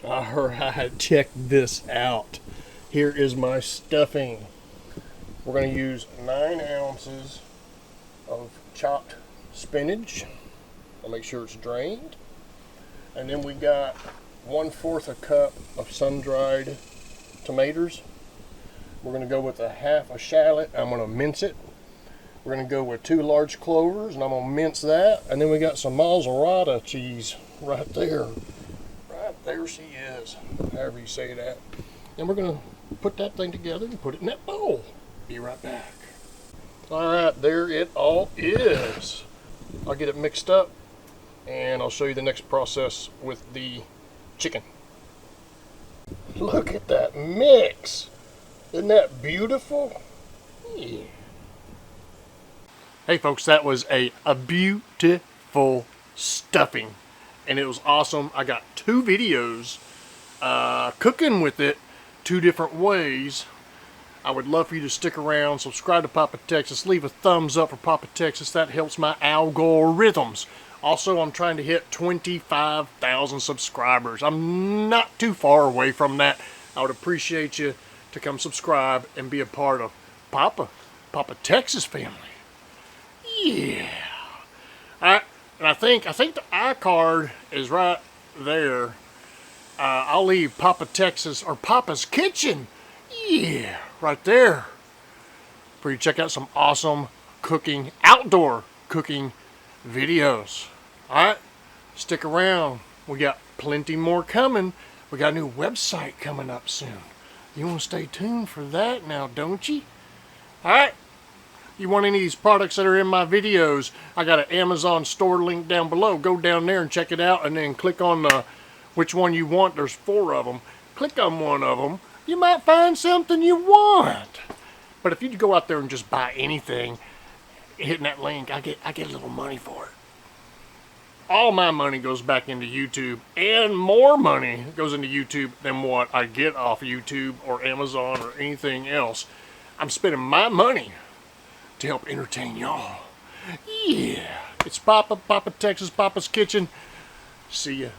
Alright, check this out. Here is my stuffing. We're going to use 9 ounces of chopped spinach. I'll make sure it's drained. And then we got 1/4 a cup of sun-dried tomatoes. We're going to go with a half a shallot. I'm going to mince it. We're going to go with 2 large clovers, and I'm going to mince that. And then we got some mozzarella cheese right there. Right there she is, however you say that. And we're going to put that thing together and put it in that bowl. Be right back. Alright, there it all is. I'll get it mixed up, and I'll show you the next process with the chicken. Look at that mix. Isn't that beautiful? Yeah. Hey folks, that was a beautiful stuffing, and it was awesome. I got 2 videos cooking with it 2 different ways. I would love for you to stick around, subscribe to Papa Texas, leave a thumbs up for Papa Texas. That helps my algorithms. Also, I'm trying to hit 25,000 subscribers. I'm not too far away from that. I would appreciate you to come subscribe and be a part of Papa Texas family. Yeah. Alright, and I think the iCard is right there. I'll leave Papa Texas or Papa's Kitchen. Yeah, right there. For you to check out some awesome cooking, outdoor cooking videos. Alright, stick around. We got plenty more coming. We got a new website coming up soon. You want to stay tuned for that now, don't you? Alright. You want any of these products that are in my videos, I got an Amazon store link down below. Go down there and check it out, and then click on which one you want. There's 4 of them. Click on one of them. You might find something you want. But if you go out there and just buy anything, hitting that link, I get a little money for it. All my money goes back into YouTube, and more money goes into YouTube than what I get off YouTube or Amazon or anything else. I'm spending my money to help entertain y'all. Yeah. It's Papa Texas, Papa's Kitchen. See ya.